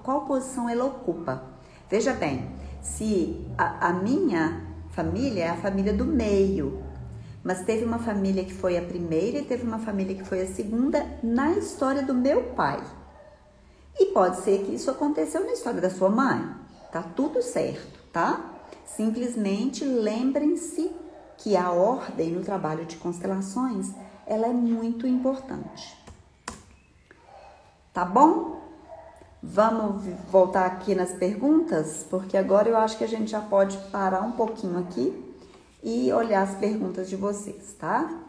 Qual posição ela ocupa? Veja bem, se a minha família é a família do meio, mas teve uma família que foi a primeira e teve uma família que foi a segunda na história do meu pai. E pode ser que isso aconteceu na história da sua mãe. Tá tudo certo, tá? Simplesmente lembrem-se que a ordem no trabalho de constelações, ela é muito importante. Tá bom? Vamos voltar aqui nas perguntas, porque agora eu acho que a gente já pode parar um pouquinho aqui e olhar as perguntas de vocês, tá?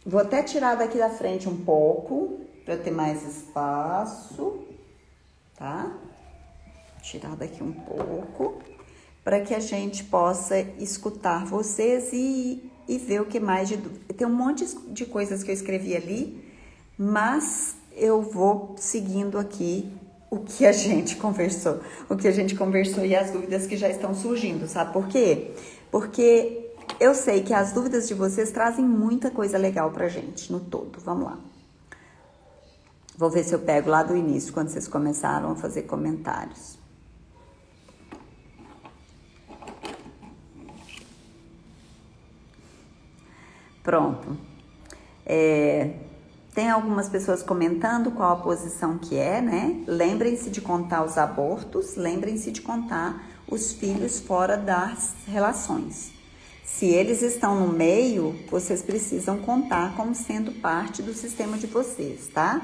Vou até tirar daqui da frente um pouco, para eu ter mais espaço, tá? Tirar daqui um pouco, para que a gente possa escutar vocês e ver o que mais de... Tem um monte de coisas que eu escrevi ali, mas eu vou seguindo aqui o que a gente conversou e as dúvidas que já estão surgindo, sabe por quê? Porque eu sei que as dúvidas de vocês trazem muita coisa legal pra gente no todo. Vamos lá. Vou ver se eu pego lá do início, quando vocês começaram a fazer comentários. Pronto. Tem algumas pessoas comentando qual a posição que é, né? Lembrem-se de contar os abortos, lembrem-se de contar os filhos fora das relações. Se eles estão no meio, vocês precisam contar como sendo parte do sistema de vocês, tá?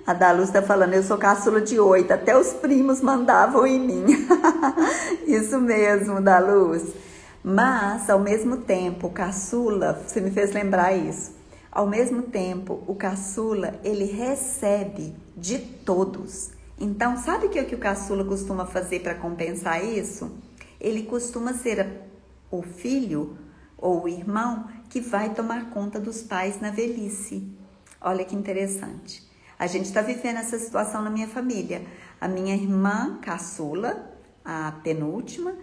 A Daluz tá falando, eu sou caçula de 8, até os primos mandavam em mim. Isso mesmo, Daluz. Mas, ao mesmo tempo, o caçula, você me fez lembrar isso, ao mesmo tempo, o caçula, ele recebe de todos. Então, sabe o que o caçula costuma fazer para compensar isso? Ele costuma ser o filho ou o irmão que vai tomar conta dos pais na velhice. Olha que interessante. A gente está vivendo essa situação na minha família. A minha irmã caçula, a penúltima,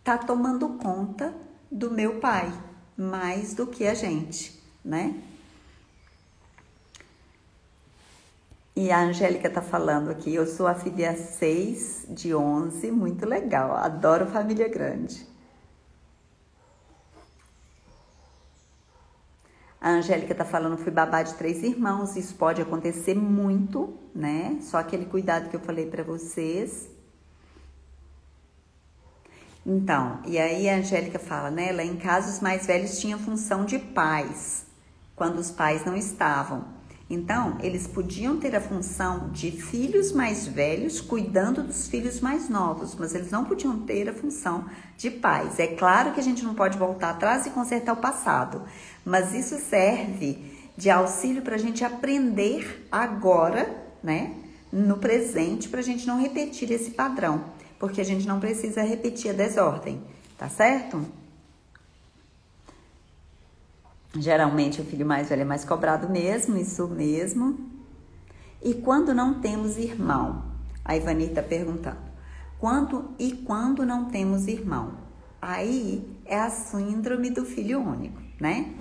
tá tomando conta do meu pai, mais do que a gente, né? E a Angélica tá falando aqui, eu sou a filha 6 de 11, muito legal, adoro família grande. A Angélica tá falando, fui babá de 3 irmãos, isso pode acontecer muito, né? Só aquele cuidado que eu falei para vocês. Então, e aí a Angélica fala, né? Lá em casa os mais velhos tinham função de pais, quando os pais não estavam. Então, eles podiam ter a função de filhos mais velhos cuidando dos filhos mais novos, mas eles não podiam ter a função de pais. É claro que a gente não pode voltar atrás e consertar o passado, mas isso serve de auxílio para a gente aprender agora, né? No presente, para a gente não repetir esse padrão, porque a gente não precisa repetir a desordem, tá certo? Geralmente o filho mais velho é mais cobrado mesmo, isso mesmo. E quando não temos irmão? A Ivani tá perguntando. Quando não temos irmão? Aí é a síndrome do filho único, né?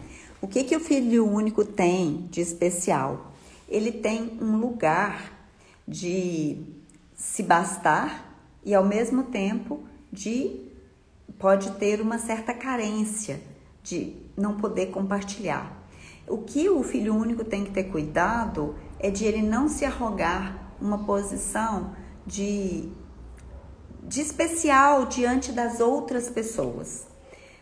O que o filho único tem de especial? Ele tem um lugar de se bastar e ao mesmo tempo pode ter uma certa carência de não poder compartilhar. O que o filho único tem que ter cuidado é de ele não se arrogar uma posição de especial diante das outras pessoas.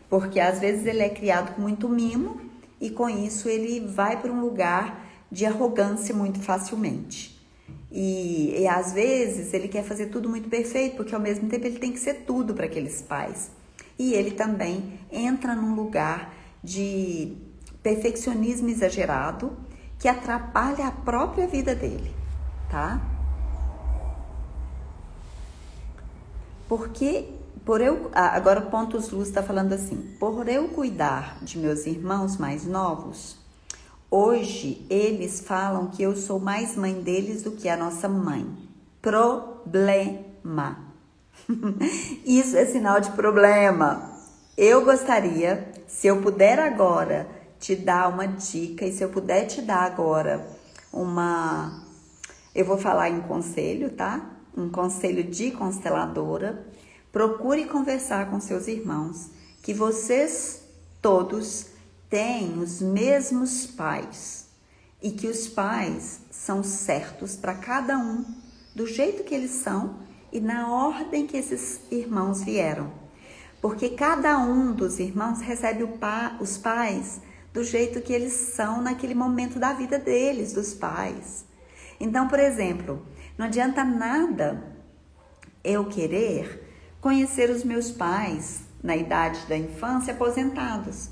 Porque às vezes ele é criado com muito mimo e com isso ele vai para um lugar de arrogância muito facilmente. E às vezes ele quer fazer tudo muito perfeito, porque ao mesmo tempo ele tem que ser tudo para aqueles pais. E ele também entra num lugar de perfeccionismo exagerado que atrapalha a própria vida dele, tá? Agora o Pontos Luz está falando assim, por eu cuidar de meus irmãos mais novos, hoje eles falam que eu sou mais mãe deles do que a nossa mãe. Problema. Isso é sinal de problema. Eu gostaria, se eu puder agora te dar uma dica e se eu puder te dar agora eu vou falar em conselho, tá? Um conselho de consteladora. Procure conversar com seus irmãos, que vocês todos têm os mesmos pais e que os pais são certos para cada um, do jeito que eles são e na ordem que esses irmãos vieram. Porque cada um dos irmãos recebe os pais do jeito que eles são naquele momento da vida deles, dos pais. Então, por exemplo, não adianta nada eu querer conhecer os meus pais na idade da infância aposentados.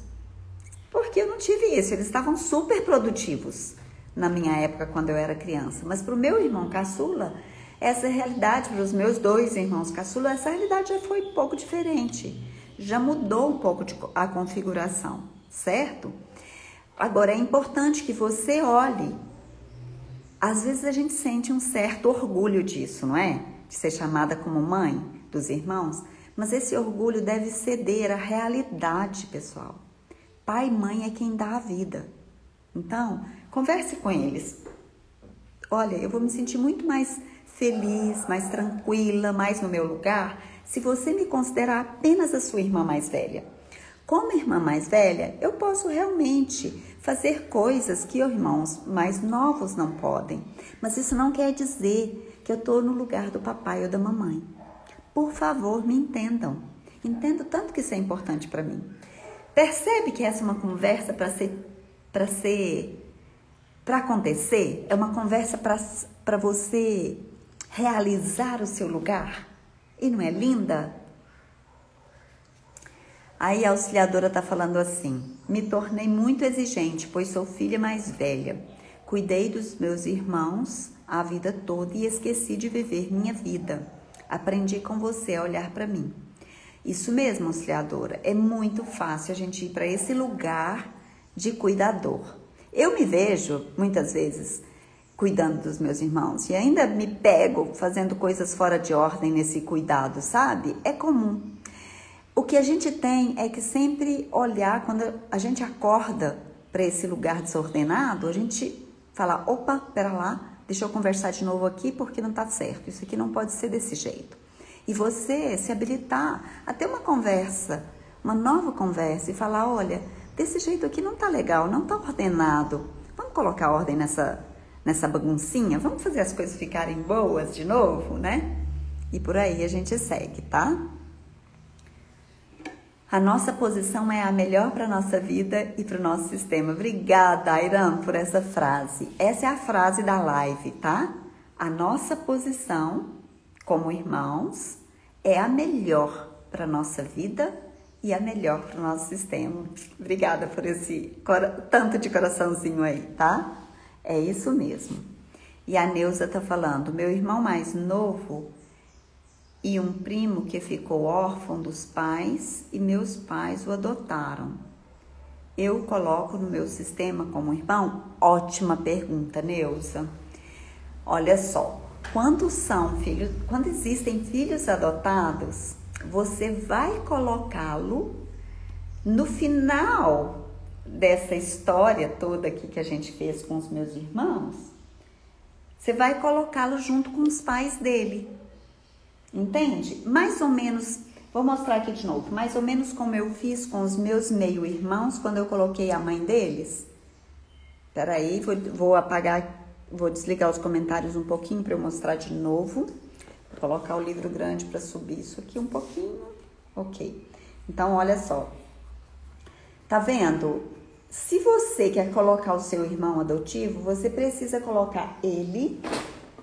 Porque eu não tive isso, eles estavam super produtivos na minha época quando eu era criança. Mas para o meu irmão caçula, essa realidade, para os meus dois irmãos caçula, essa realidade já foi um pouco diferente. Já mudou um pouco a configuração, certo? Agora, é importante que você olhe. Às vezes a gente sente um certo orgulho disso, não é? De ser chamada como mãe dos irmãos. Mas esse orgulho deve ceder à realidade, pessoal. Pai e mãe é quem dá a vida. Então, converse com eles. Olha, eu vou me sentir muito mais feliz, mais tranquila, mais no meu lugar, se você me considerar apenas a sua irmã mais velha. Como irmã mais velha, eu posso realmente fazer coisas que irmãos mais novos não podem. Mas isso não quer dizer que eu estou no lugar do papai ou da mamãe. Por favor, me entendam. Entendo tanto que isso é importante para mim. Percebe que essa é uma conversa para acontecer? É uma conversa para você realizar o seu lugar? E não é linda? Aí a auxiliadora está falando assim, me tornei muito exigente, pois sou filha mais velha. Cuidei dos meus irmãos a vida toda e esqueci de viver minha vida. Aprendi com você a olhar para mim. Isso mesmo, auxiliadora, é muito fácil a gente ir para esse lugar de cuidador. Eu me vejo, muitas vezes, cuidando dos meus irmãos e ainda me pego fazendo coisas fora de ordem nesse cuidado, sabe? É comum. O que a gente tem é que sempre olhar, quando a gente acorda para esse lugar desordenado, a gente fala, opa, pera lá, deixa eu conversar de novo aqui porque não tá certo, isso aqui não pode ser desse jeito. E você se habilitar a ter uma conversa, uma nova conversa e falar, olha, desse jeito aqui não tá legal, não tá ordenado, vamos colocar ordem nessa baguncinha, vamos fazer as coisas ficarem boas de novo, né? E por aí a gente segue, tá? A nossa posição é a melhor para a nossa vida e para o nosso sistema. Obrigada, Airam, por essa frase. Essa é a frase da live, tá? A nossa posição, como irmãos, é a melhor para a nossa vida e a melhor para o nosso sistema. Obrigada por esse tanto de coraçãozinho aí, tá? É isso mesmo. E a Neuza tá falando, meu irmão mais novo e um primo que ficou órfão dos pais e meus pais o adotaram. Eu coloco no meu sistema como irmão? Ótima pergunta, Neuza. Olha só, quando existem filhos adotados, você vai colocá-lo no final dessa história toda aqui que a gente fez com os meus irmãos, você vai colocá-lo junto com os pais dele. Entende? Mais ou menos, vou mostrar aqui de novo, mais ou menos como eu fiz com os meus meio-irmãos quando eu coloquei a mãe deles. Peraí, vou apagar, vou desligar os comentários um pouquinho para eu mostrar de novo. Vou colocar o livro grande para subir isso aqui um pouquinho. Ok. Então, olha só. Tá vendo? Se você quer colocar o seu irmão adotivo, você precisa colocar ele.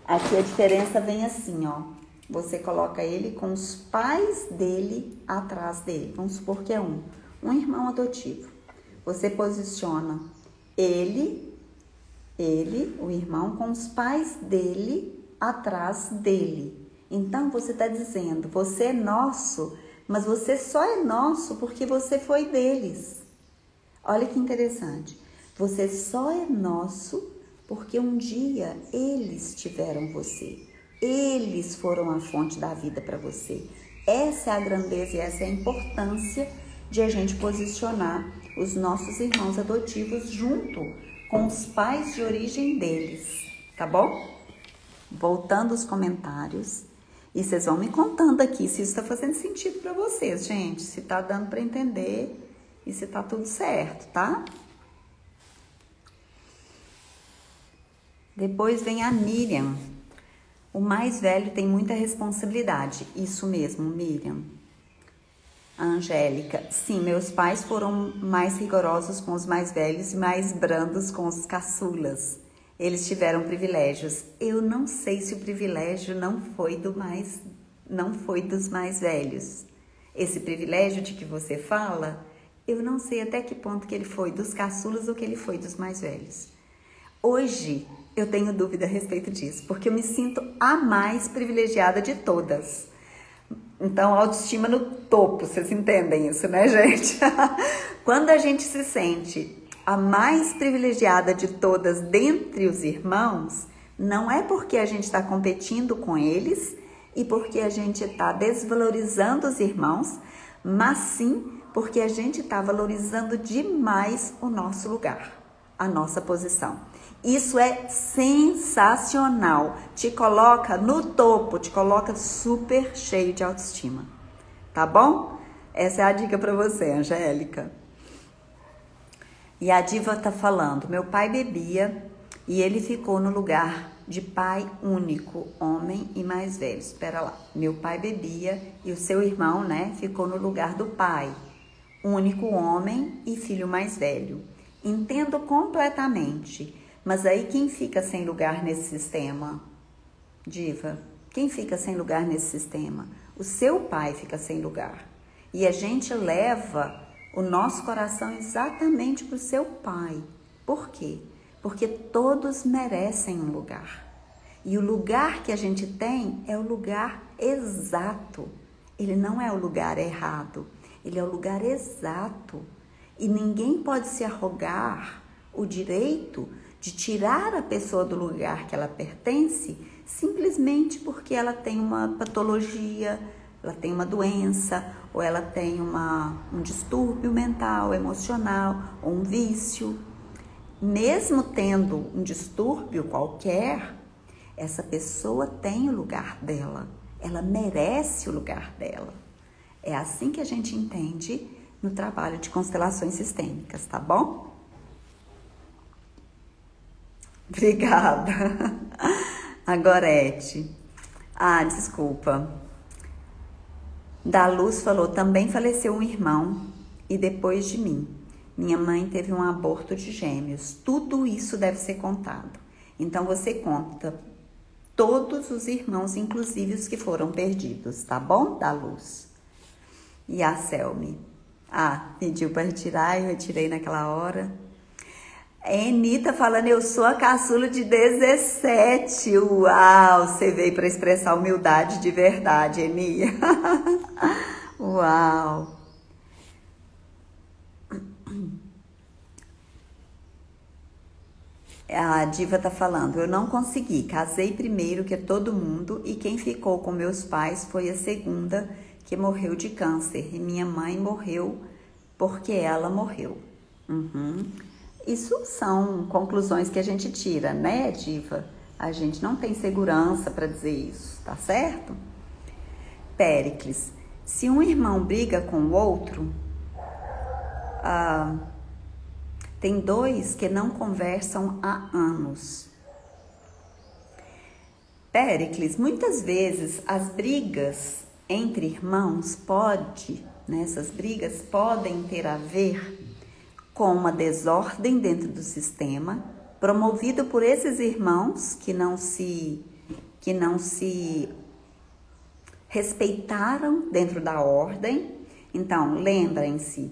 Aqui a diferença vem assim, ó. Você coloca ele com os pais dele atrás dele. Vamos supor que é um irmão adotivo. Você posiciona ele, o irmão, com os pais dele atrás dele. Então, você está dizendo, você é nosso, mas você só é nosso porque você foi deles. Olha que interessante. Você só é nosso porque um dia eles tiveram você. Eles foram a fonte da vida para você. Essa é a grandeza e essa é a importância de a gente posicionar os nossos irmãos adotivos junto com os pais de origem deles, tá bom? Voltando aos comentários. E vocês vão me contando aqui se isso está fazendo sentido para vocês, gente. Se tá dando para entender e se tá tudo certo, tá? Depois vem a Miriam. O mais velho tem muita responsabilidade. Isso mesmo, Miriam. A Angélica. Sim, meus pais foram mais rigorosos com os mais velhos e mais brandos com os caçulas. Eles tiveram privilégios. Eu não sei se o privilégio não foi dos mais velhos. Esse privilégio de que você fala, eu não sei até que ponto que ele foi dos caçulas ou que ele foi dos mais velhos. Hoje, eu tenho dúvida a respeito disso, porque eu me sinto a mais privilegiada de todas. Então, autoestima no topo, vocês entendem isso, né, gente? Quando a gente se sente a mais privilegiada de todas dentre os irmãos, não é porque a gente está competindo com eles e porque a gente está desvalorizando os irmãos, mas sim porque a gente está valorizando demais o nosso lugar, a nossa posição. Isso é sensacional, te coloca no topo, te coloca super cheio de autoestima, tá bom? Essa é a dica para você, Angélica. E a Diva tá falando, meu pai bebia e ele ficou no lugar de pai único, homem e mais velho. Espera lá, meu pai bebia e o seu irmão, né, ficou no lugar do pai, único homem e filho mais velho. Entendo completamente. Mas aí quem fica sem lugar nesse sistema? Diva, quem fica sem lugar nesse sistema? O seu pai fica sem lugar. E a gente leva o nosso coração exatamente para o seu pai. Por quê? Porque todos merecem um lugar. E o lugar que a gente tem é o lugar exato. Ele não é o lugar errado. Ele é o lugar exato. E ninguém pode se arrogar o direito de tirar a pessoa do lugar que ela pertence simplesmente porque ela tem uma patologia, ela tem uma doença, ou ela tem um distúrbio mental, emocional, ou um vício. Mesmo tendo um distúrbio qualquer, essa pessoa tem o lugar dela, ela merece o lugar dela. É assim que a gente entende no trabalho de constelações sistêmicas, tá bom? Obrigada. A Gorete. Ah, desculpa. Da Luz falou, também faleceu um irmão e depois de mim. Minha mãe teve um aborto de gêmeos. Tudo isso deve ser contado. Então, você conta todos os irmãos, inclusive os que foram perdidos, tá bom? Da Luz. E a Selmi. Ah, pediu para retirar, eu retirei naquela hora. Eni tá falando, eu sou a caçula de 17. Uau, você veio para expressar humildade de verdade, Eni. Uau. A Diva tá falando, eu não consegui, casei primeiro que todo mundo e quem ficou com meus pais foi a segunda que morreu de câncer e minha mãe morreu porque ela morreu. Isso são conclusões que a gente tira, né, Diva? A gente não tem segurança para dizer isso, tá certo? Péricles, se um irmão briga com o outro, tem dois que não conversam há anos. Péricles, muitas vezes as brigas entre irmãos essas brigas podem ter a ver com uma desordem dentro do sistema, promovida por esses irmãos que não se respeitaram dentro da ordem. Então, lembrem-se,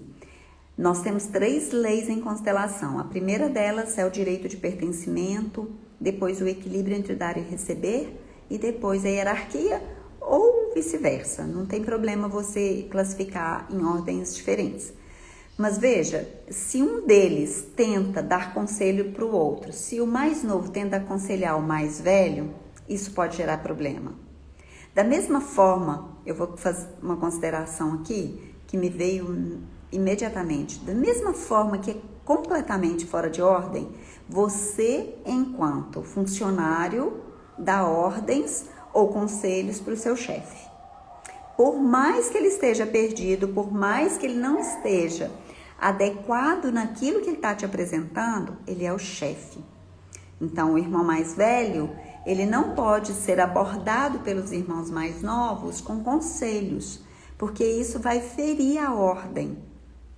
nós temos 3 leis em constelação. A primeira delas é o direito de pertencimento, depois o equilíbrio entre dar e receber, e depois a hierarquia, ou vice-versa. Não tem problema você classificar em ordens diferentes. Mas veja, se um deles tenta dar conselho para o outro, se o mais novo tenta aconselhar o mais velho, isso pode gerar problema. Da mesma forma, eu vou fazer uma consideração aqui, que me veio imediatamente. Da mesma forma que é completamente fora de ordem, você, enquanto funcionário, dá ordens ou conselhos para o seu chefe. Por mais que ele esteja perdido, por mais que ele não esteja adequado naquilo que ele está te apresentando, ele é o chefe. Então, o irmão mais velho, ele não pode ser abordado pelos irmãos mais novos com conselhos, porque isso vai ferir a ordem,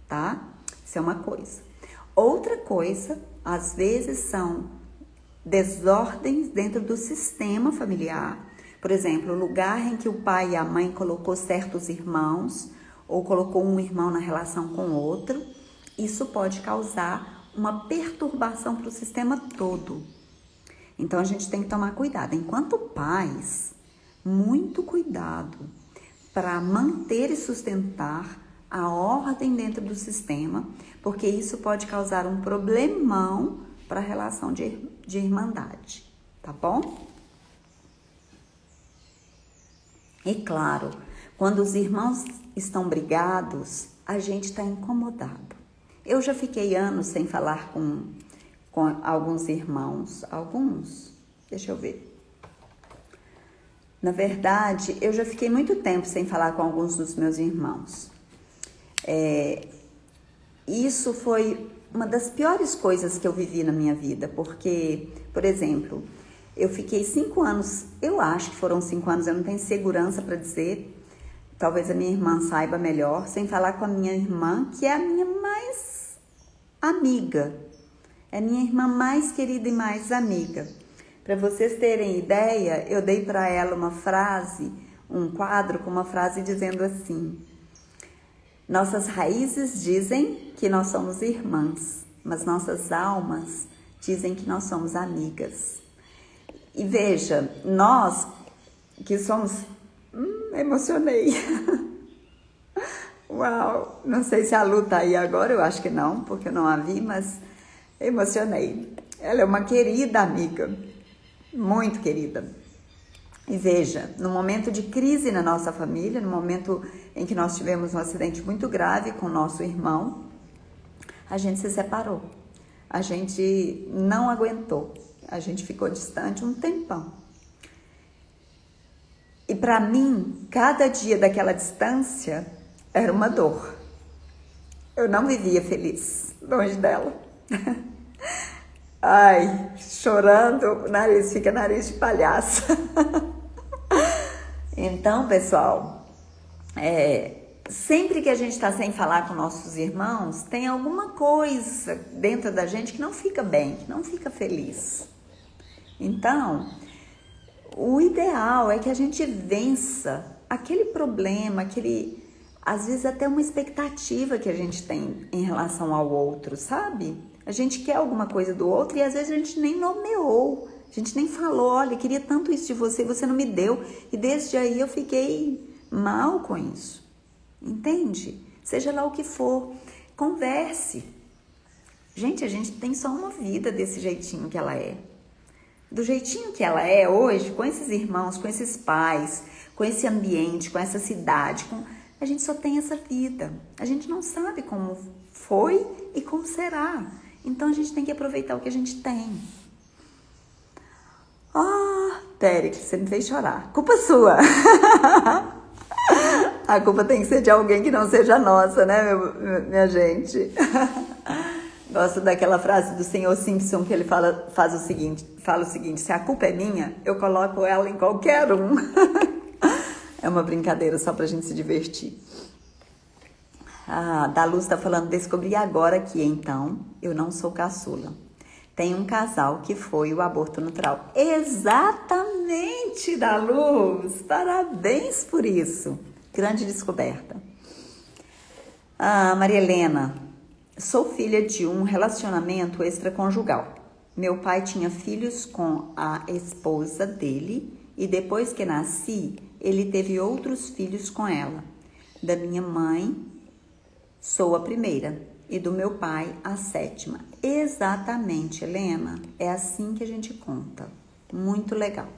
tá? Isso é uma coisa. Outra coisa, às vezes, são desordens dentro do sistema familiar. Por exemplo, o lugar em que o pai e a mãe colocou certos irmãos, ou colocou um irmão na relação com outro, isso pode causar uma perturbação para o sistema todo. Então, a gente tem que tomar cuidado. Enquanto pais, muito cuidado para manter e sustentar a ordem dentro do sistema, porque isso pode causar um problemão para a relação de irmandade, tá bom? E claro, quando os irmãos estão brigados, a gente está incomodado. Eu já fiquei anos sem falar com alguns irmãos, deixa eu ver. Na verdade, eu já fiquei muito tempo sem falar com alguns dos meus irmãos. Isso foi uma das piores coisas que eu vivi na minha vida, porque, por exemplo, eu fiquei 5 anos, eu acho que foram 5 anos, eu não tenho segurança para dizer, talvez a minha irmã saiba melhor, sem falar com a minha irmã, que é a minha mais amiga, é a minha irmã mais querida e mais amiga. Para vocês terem ideia, eu dei para ela uma frase, um quadro com uma frase dizendo assim: nossas raízes dizem que nós somos irmãs, mas nossas almas dizem que nós somos amigas. E veja, nós que somos... emocionei. Uau! Não sei se a Lu tá aí agora, eu acho que não, porque eu não a vi, mas emocionei. Ela é uma querida amiga, muito querida. E veja, no momento de crise na nossa família, no momento em que nós tivemos um acidente muito grave com o nosso irmão, a gente se separou. A gente não aguentou. A gente ficou distante um tempão. E para mim, cada dia daquela distância era uma dor. Eu não vivia feliz longe dela. Ai, chorando, nariz fica nariz de palhaça. Então, pessoal, sempre que a gente está sem falar com nossos irmãos, tem alguma coisa dentro da gente que não fica bem, que não fica feliz. Então, o ideal é que a gente vença aquele problema, às vezes até uma expectativa que a gente tem em relação ao outro, sabe? A gente quer alguma coisa do outro e às vezes a gente nem nomeou. A gente nem falou, olha, queria tanto isso de você e você não me deu. E desde aí eu fiquei mal com isso. Entende? Seja lá o que for, converse. Gente, a gente tem só uma vida desse jeitinho que ela é. Do jeitinho que ela é hoje, com esses irmãos, com esses pais, com esse ambiente, com essa cidade, a gente só tem essa vida. A gente não sabe como foi e como será. Então a gente tem que aproveitar o que a gente tem. Péricles, você me fez chorar. Culpa sua. A culpa tem que ser de alguém que não seja nossa, né, minha gente? Gosto daquela frase do Sr. Simpson que ele fala o seguinte, se a culpa é minha, eu coloco ela em qualquer um. É uma brincadeira só pra gente se divertir. Da Luz tá falando, descobri agora que então eu não sou caçula. Tem um casal que foi o aborto natural. Exatamente, da Luz! Parabéns por isso. Grande descoberta. Maria Helena, sou filha de um relacionamento extraconjugal. Meu pai tinha filhos com a esposa dele e depois que nasci, ele teve outros filhos com ela. Da minha mãe, sou a primeira. E do meu pai, a 7ª. Exatamente, Helena. É assim que a gente conta. Muito legal.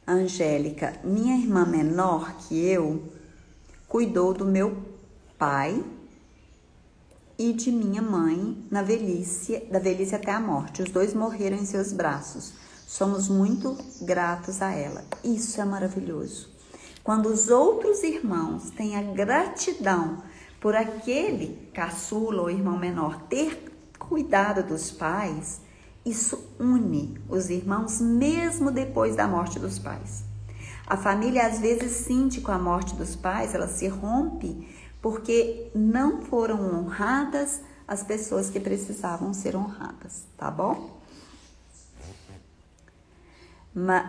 Angélica, minha irmã menor que eu cuidou do meu pai e de minha mãe da velhice até a morte. Os dois morreram em seus braços. Somos muito gratos a ela. Isso é maravilhoso. Quando os outros irmãos têm a gratidão por aquele caçula ou irmão menor ter cuidado dos pais, isso une os irmãos mesmo depois da morte dos pais. A família às vezes sente com a morte dos pais, ela se rompe porque não foram honradas as pessoas que precisavam ser honradas, tá bom?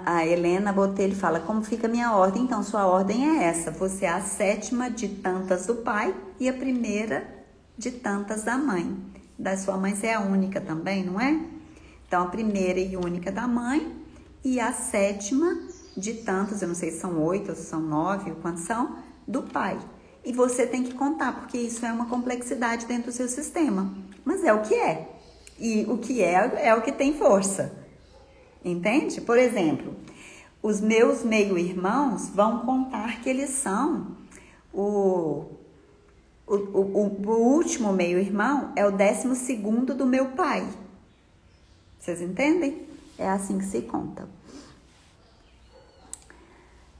A Helena Botelho fala, como fica a minha ordem? Então, sua ordem é essa, você é a 7ª de tantas do pai e a primeira de tantas da mãe. Da sua mãe você é a única também, não é? Então, a primeira e única da mãe e a 7ª de tantas, eu não sei se são 8 ou se são 9 ou quantos são, do pai. E você tem que contar, porque isso é uma complexidade dentro do seu sistema. Mas é o que é. E o que é o que tem força. Entende? Por exemplo, os meus meio-irmãos vão contar que eles são o último meio-irmão é o 12º do meu pai. Vocês entendem? É assim que se conta.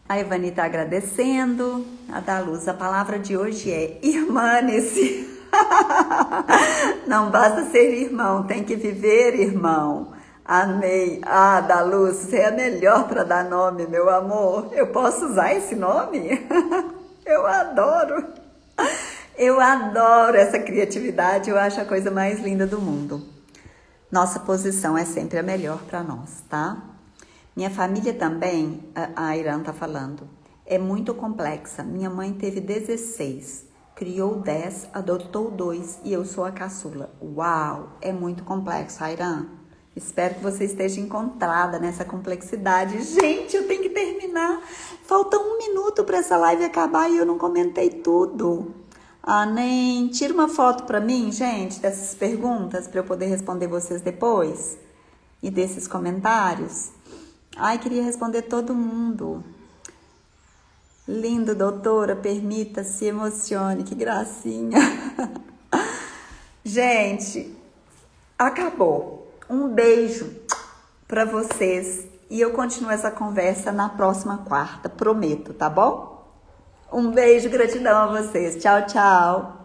A Ivani está agradecendo. A da Luz, a palavra de hoje é irmane-se. Não basta ser irmão, tem que viver irmão. Amei. Da Luz, você é a melhor para dar nome, meu amor. Eu posso usar esse nome? Eu adoro. Eu adoro essa criatividade, eu acho a coisa mais linda do mundo. Nossa posição é sempre a melhor para nós, tá? Minha família também, a Irã tá falando, é muito complexa. Minha mãe teve 16, criou 10, adotou 2 e eu sou a caçula. Uau, é muito complexo, Irã. Espero que você esteja encontrada nessa complexidade. Gente, eu tenho que terminar. Falta 1 minuto para essa live acabar e eu não comentei tudo. Nem tira uma foto para mim, gente, dessas perguntas para eu poder responder vocês depois. E desses comentários. Queria responder todo mundo. Lindo, doutora, permita-se, emocione. Que gracinha. Gente, acabou. Um beijo para vocês e eu continuo essa conversa na próxima quarta, prometo, tá bom? Um beijo, gratidão a vocês. Tchau, tchau.